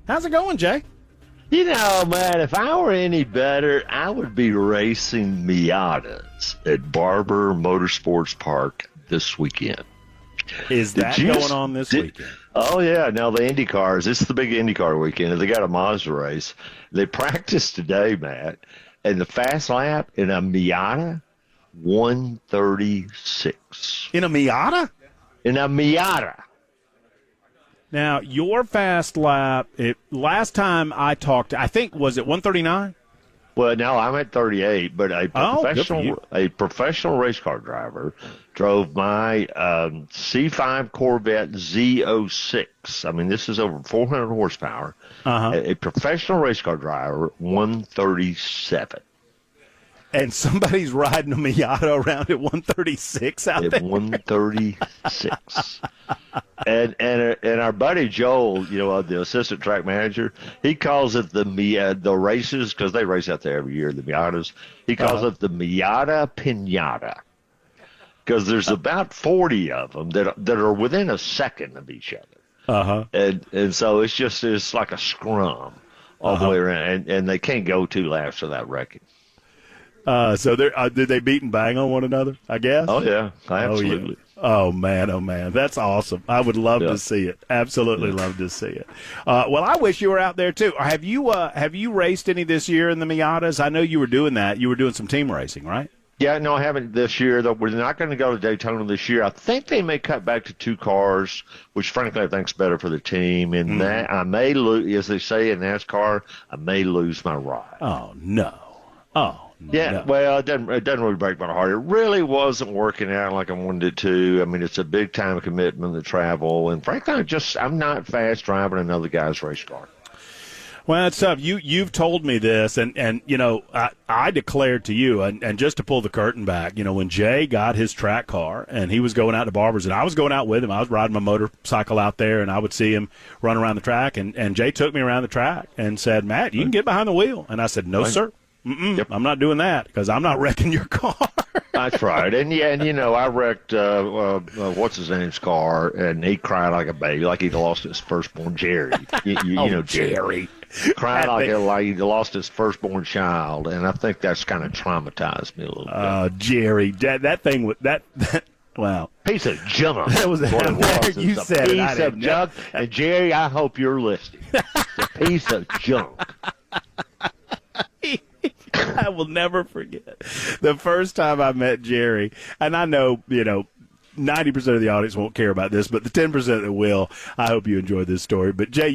How's it going, Jay? You know, man, if I were any better, I would be racing Miatas at Barber Motorsports Park this weekend. Is that going on this weekend? Oh, yeah. Now, the Indy cars, this is the big IndyCar weekend. They got a Mazda race. They practiced today, Matt, and the fast lap in a Miata, 136. In a Miata? In a Miata. Now, your fast lap, last time I talked, I think, was it 139? Well, no, I'm at 38, but a professional race car driver drove my C5 Corvette Z06. I mean, this is over 400 horsepower. A professional race car driver, 137. And somebody's riding a Miata around at 136 out there? At 136. And our buddy Joel, the assistant track manager, he calls it the races, because they race out there every year, the Miatas. He calls it the Miata Pinata, because there's about 40 of them that are within a second of each other. And so it's like a scrum all the way around, and they can't go 2 laps without wrecking. So did they beat and bang on one another, I guess? Oh, yeah, absolutely. Oh, man, that's awesome. I would love to see it. Absolutely love to see it. Well, I wish you were out there, too. Have you raced any this year in the Miatas? I know you were doing that. You were doing some team racing, right? Yeah, no, I haven't this year. Though we're not going to go to Daytona this year. I think they may cut back to 2 cars, which, frankly, I think is better for the team. And that I may lose, as they say in NASCAR, I may lose my ride. Oh, no. Yeah, no. Well, it doesn't really break my heart. It really wasn't working out like I wanted it to. I mean, it's a big time commitment to travel, and frankly, I'm not fast driving another guy's race car. Well, it's tough. You've told me this, and I declared to you, and just to pull the curtain back, when Jay got his track car and he was going out to Barber's, and I was going out with him, I was riding my motorcycle out there, and I would see him run around the track, and Jay took me around the track and said, "Matt, you can get behind the wheel," and I said, "No, sir. I'm not doing that because I'm not wrecking your car." That's right. And I wrecked what's his name's car, and he cried like a baby, like he'd lost his firstborn, Jerry. Jerry. Cried like he'd lost his firstborn child, and I think that's kind of traumatized me a little bit. Jerry, that thing was that. Wow. Piece of junk. That was what it was. You said it. Piece of junk. And Jerry, I hope you're listening. It's a piece of junk. I will never forget the first time I met Jerry, and I know, 90% of the audience won't care about this, but the 10% that will, I hope you enjoy this story. But, Jay,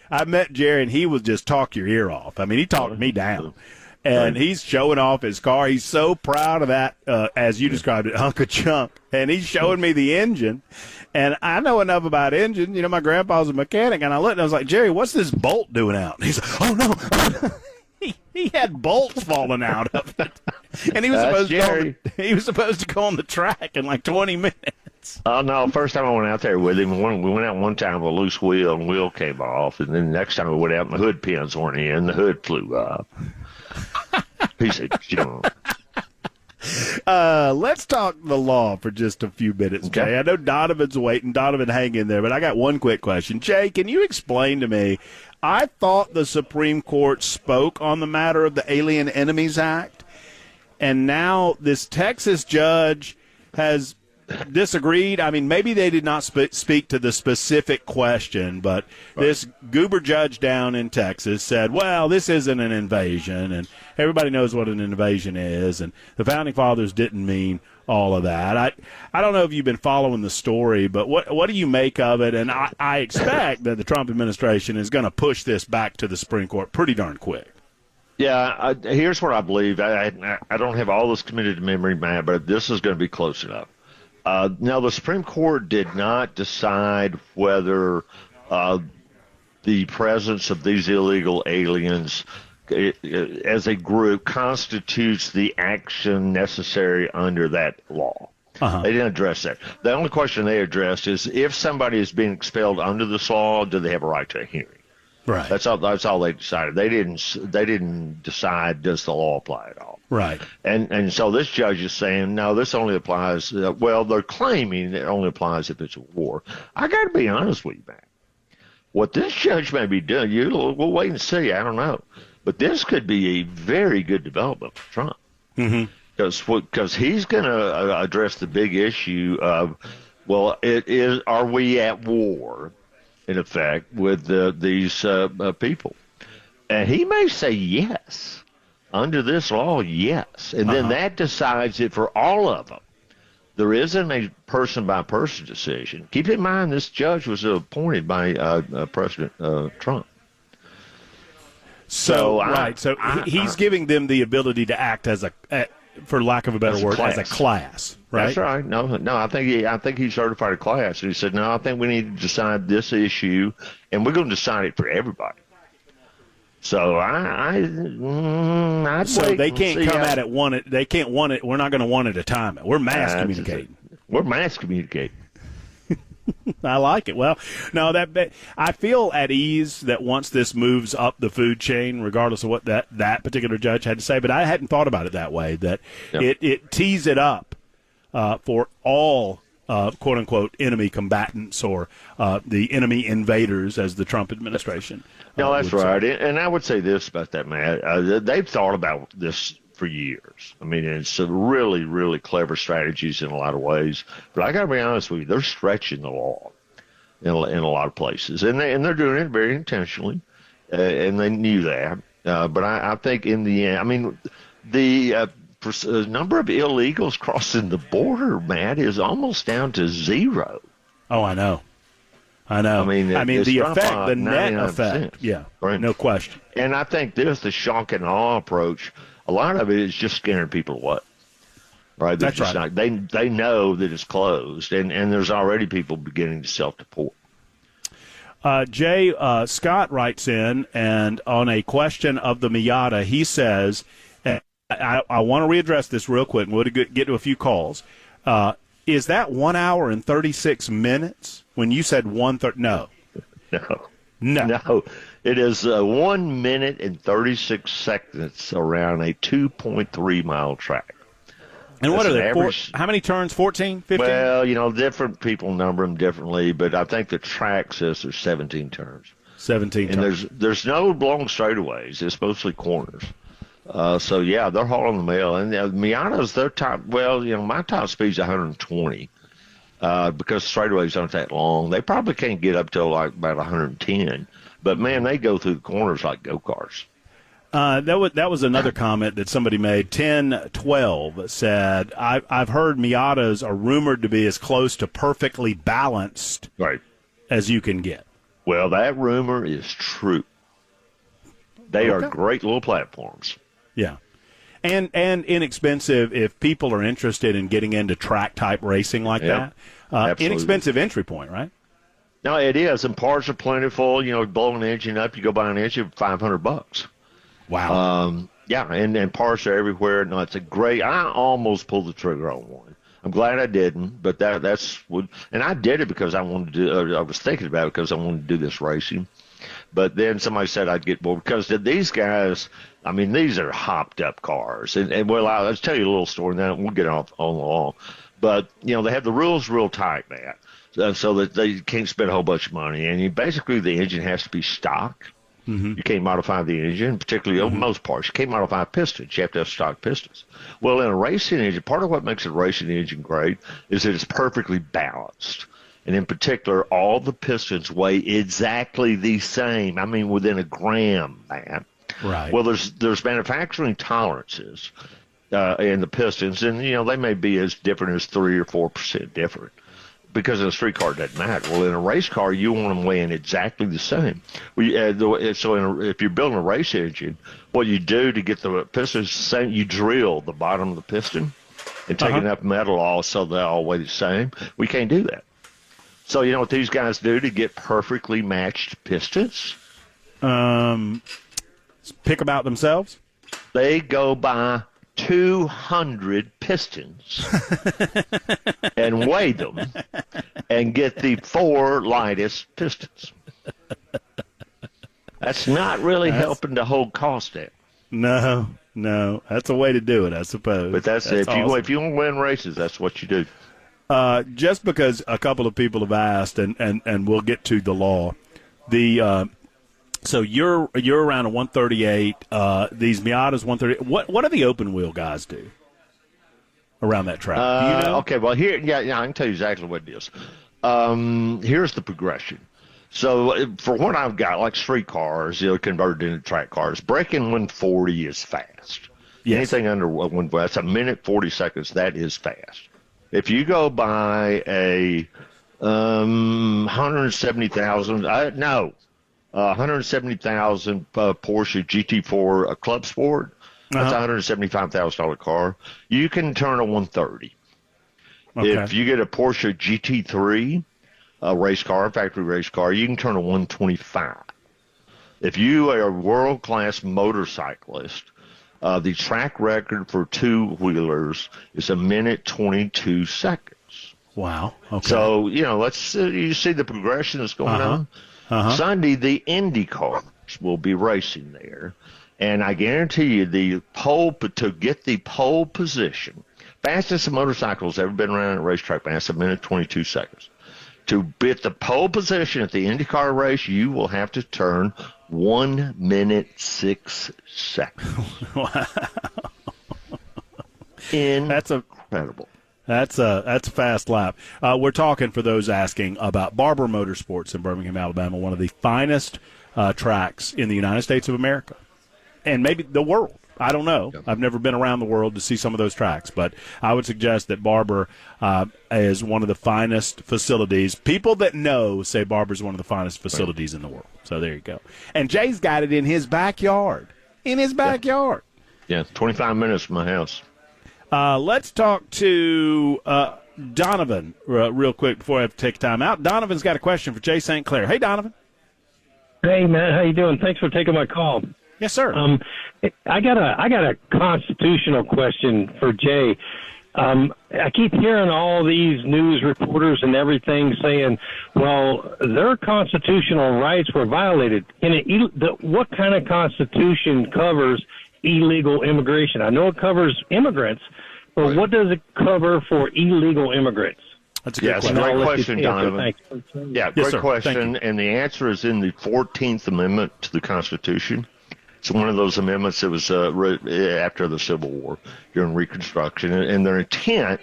I met Jerry, and he was just talk your ear off. I mean, he talked me down. And he's showing off his car. He's so proud of that, as you described it, hunk of junk. And he's showing me the engine. And I know enough about engine. My grandpa's a mechanic. And I looked and I was like, "Jerry, what's this bolt doing out?" And he's like, "Oh, no." He had bolts falling out of it. And he was supposed to go on the track in like 20 minutes. Oh, no. First time I went out there with him, we went out one time with a loose wheel, and the wheel came off. And then the next time we went out, and the hood pins weren't in. The hood flew up. Piece of junk. Let's talk the law for just a few minutes, Jay. Okay. I know Donovan's waiting. Donovan, hang in there. But I got one quick question. Jay, can you explain to me, I thought the Supreme Court spoke on the matter of the Alien Enemies Act, and now this Texas judge has disagreed. I mean, maybe they did not speak to the specific question, but this goober judge down in Texas said, well, this isn't an invasion, and everybody knows what an invasion is, and the Founding Fathers didn't mean all of that. I don't know if you've been following the story, but what do you make of it? And I expect that the Trump administration is going to push this back to the Supreme Court pretty darn quick. Yeah, here's what I believe. I don't have all this committed to memory, Matt, but this is going to be close enough. Now, the Supreme Court did not decide whether the presence of these illegal aliens as a group constitutes the action necessary under that law. They didn't address that. The only question they addressed is if somebody is being expelled under this law, do they have a right to a hearing? Right. That's all they decided. They didn't decide, does the law apply at all? Right. And so this judge is saying, no, this only applies, they're claiming it only applies if it's a war. I got to be honest with you, man. What this judge may be doing, we'll wait and see. I don't know. But this could be a very good development for Trump. Because he's going to address the big issue of, well, are we at war, in effect, with these people? And he may say yes. Under this law, yes. And then that decides it for all of them. There isn't a person-by-person decision. Keep in mind, this judge was appointed by President Trump. So he's giving them the ability to act as for lack of a better word, as a class, right? That's right. No, I think he certified a class. And he said, no, I think we need to decide this issue, and we're going to decide it for everybody. So they can't come at it one. They can't want it. We're not going to one at a time. We're mass communicating. We're mass communicating. I like it. Well, no, I feel at ease that once this moves up the food chain, regardless of what that particular judge had to say, but I hadn't thought about it that way, that it tees it up for all quote unquote enemy combatants or the enemy invaders, as the Trump administration. No, that's right. And I would say this about that, Matt. They've thought about this for years. I mean, it's really, really clever strategies in a lot of ways. But I got to be honest with you, they're stretching the law in a lot of places, and they're doing it very intentionally, and they knew that. But I think in the end, I mean, the number of illegals crossing the border, Matt, is almost down to zero. Oh, I know. I mean, the effect, the net effect. Yeah, right. No question. And I think the shock and awe approach, a lot of it is just scaring people away. Right? That's right. They know that it's closed, and there's already people beginning to self-deport. Jay, Scott writes in, and on a question of the Miata, he says, I want to readdress this real quick, and we'll get to a few calls. Is that 1 hour and 36 minutes? When you said 1:30, no. It is 1 minute and 36 seconds around a 2.3 mile track. And what are they? How many turns? 14, 15? Well, different people number them differently, but I think the track says there's 17 turns. 17 turns. And there's no long straightaways. It's mostly corners. So, yeah, they're hauling the mail. And Miatas, their top, my top speed's 120 because straightaways aren't that long. They probably can't get up to like about 110. But, man, they go through the corners like go-karts. That was another comment that somebody made. 1012 said, I've heard Miatas are rumored to be as close to perfectly balanced as you can get. Well, that rumor is true. They are great little platforms. Yeah. And inexpensive if people are interested in getting into track-type racing like that. Inexpensive entry point, right? No, it is, and parts are plentiful. Blow an engine up, you go buy an engine for $500. Wow. And parts are everywhere. No, it's a great. I almost pulled the trigger on one. I'm glad I didn't, but that's what. And I did it because I wanted to do. I was thinking about it because I wanted to do this racing. But then somebody said I'd get bored because these guys. I mean, these are hopped up cars, and I'll tell you a little story. Now we'll get off on the law, but they have the rules real tight, man, so that they can't spend a whole bunch of money, and basically the engine has to be stock. Mm-hmm. You can't modify the engine, particularly on most parts. You can't modify pistons. You have to have stock pistons. Well, in a racing engine, part of what makes a racing engine great is that it's perfectly balanced. And in particular, all the pistons weigh exactly the same. I mean, within a gram, man. Right. Well, there's manufacturing tolerances in the pistons, and, they may be as different as 3 or 4% different. Because in a street car, it doesn't matter. Well, in a race car, you want them weighing exactly the same. If you're building a race engine, what you do to get the pistons the same, you drill the bottom of the piston and take enough metal off so they all weigh the same. We can't do that. So you know what these guys do to get perfectly matched pistons? Pick them out themselves? They go buy 200 pistons and weigh them and get the 4 lightest pistons. That's not really helping to hold cost down. No. That's a way to do it, I suppose. But that's it. Awesome. If you want to win races, that's what you do. Just because a couple of people have asked, and we'll get to the law, the so you're around a 138. These Miatas 138. What do the open wheel guys do around that track? Do you know? Okay, well here, yeah, I can tell you exactly what it is. Here's the progression. So for what I've got, like street cars, converted into track cars, braking 140 is fast. Yes. Anything under that's a minute 40 seconds. That is fast. If you go by a 170,000, 170,000 Porsche GT4 Club Sport, that's a $175,000 car. You can turn a 130. Okay. If you get a Porsche GT3, a race car, factory race car, you can turn a 125. If you are a world-class motorcyclist, the track record for two-wheelers is a minute 22 seconds. Wow. Okay. So, you see the progression that's going on. Sunday, the Indy cars will be racing there. And I guarantee you to get the pole position, fastest a motorcycle's ever been around a racetrack, that's a minute 22 seconds. To get the pole position at the IndyCar race, you will have to turn 1 minute 6 seconds. Wow. That's incredible. That's a fast lap. We're talking, for those asking, about Barber Motorsports in Birmingham, Alabama, one of the finest tracks in the United States of America, and maybe the world. I don't know. Yep. I've never been around the world to see some of those tracks, but I would suggest that Barber is one of the finest facilities. People that know say Barber is one of the finest facilities in the world. So there you go. And Jay's got it in his backyard. Yeah, 25 minutes from my house. Let's talk to Donovan real quick before I have to take time out. Donovan's got a question for Jay St. Clair. Hey, Donovan. Hey, man. How you doing? Thanks for taking my call. Yes, sir. I got a constitutional question for Jay. I keep hearing all these news reporters and everything saying, well, their constitutional rights were violated. What kind of constitution covers illegal immigration? I know it covers immigrants, but what does it cover for illegal immigrants? That's a good question. Great question, Donovan. Yeah, yes, great question. And the answer is in the 14th Amendment to the Constitution. It's one of those amendments that was after the Civil War during Reconstruction, and their intent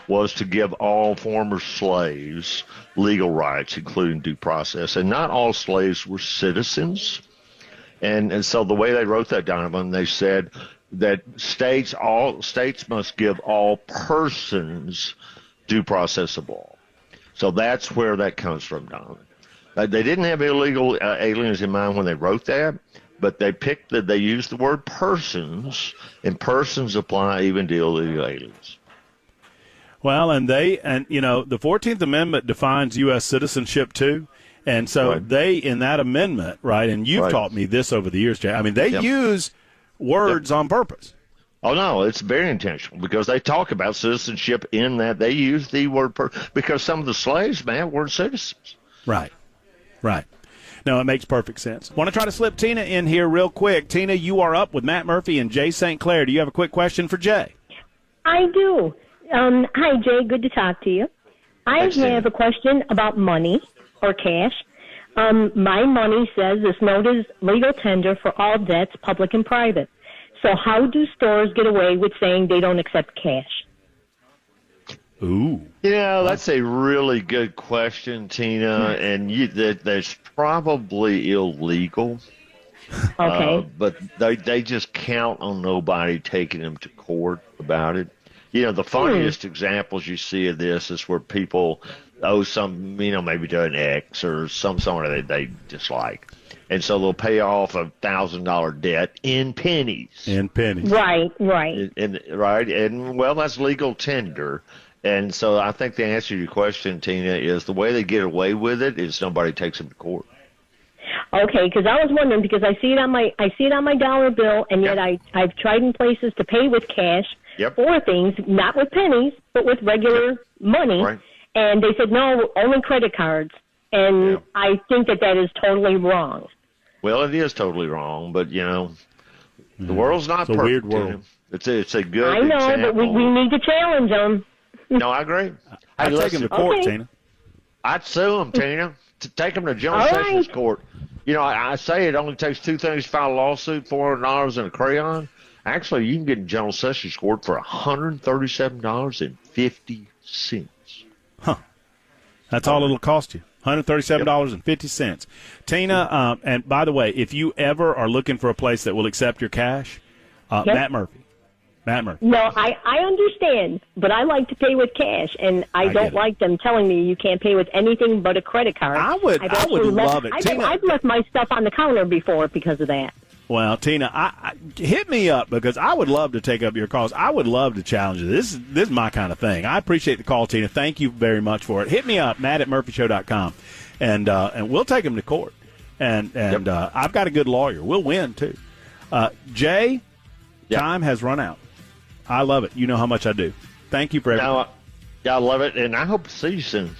was to give all former slaves legal rights, including due process. And not all slaves were citizens. And so the way they wrote that, Donovan, they said that states must give all persons due process of law. So that's where that comes from, Donovan. They didn't have illegal aliens in mind when they wrote that. But they used the word persons, and persons apply even to illegal aliens. Well, and the 14th Amendment defines U.S. citizenship too, and so they, in that amendment, right, and you've taught me this over the years, Jay, I mean, they use words on purpose. Oh, no, it's very intentional because they talk about citizenship in that they use the word because some of the slaves, man, weren't citizens. Right. No, it makes perfect sense. Want to try to slip Tina in here real quick. Tina, you are up with Matt Murphy and Jay St. Clair. Do you have a quick question for Jay? I do. Hi, Jay. Good to talk to you. I have a question about money or cash. My money says this note is legal tender for all debts, public and private. So how do stores get away with saying they don't accept cash? Ooh. That's a really good question, Tina, and that's probably illegal. Okay. But they just count on nobody taking them to court about it. The funniest examples you see of this is where people owe some, maybe to an ex or someone that they dislike. And so they'll pay off a $1,000 debt in pennies. Right. And well, that's legal tender. And so I think the answer to your question, Tina, is the way they get away with it is nobody takes them to court. Okay, because I was wondering because I see it on my dollar bill, and yet I've tried in places to pay with cash for things, not with pennies, but with regular money. Right. And they said no, only credit cards, and I think that is totally wrong. Well, it is totally wrong, but the world's not perfect. It's a weird world. It's a good. I know, example. but we need to challenge them. No, I agree. I'd take him to court, Tina. I'd sue them, Tina. To take them to John Sessions Court. I say it only takes two things to file a lawsuit, $400 and a crayon. Actually, you can get in General Sessions Court for $137.50. Huh. That's all it'll cost you. $137.50. Tina, and by the way, if you ever are looking for a place that will accept your cash, Matt Murphy. No, I understand, but I like to pay with cash, and I don't like them telling me you can't pay with anything but a credit card. I would love it. I've left my stuff on the counter before because of that. Well, Tina, I hit me up because I would love to take up your calls. I would love to challenge you. This is my kind of thing. I appreciate the call, Tina. Thank you very much for it. Hit me up, Matt@murphyshow.com, and we'll take him to court. And I've got a good lawyer. We'll win too. Jay, time has run out. I love it. You know how much I do. Thank you for everything. I love it, and I hope to see you soon.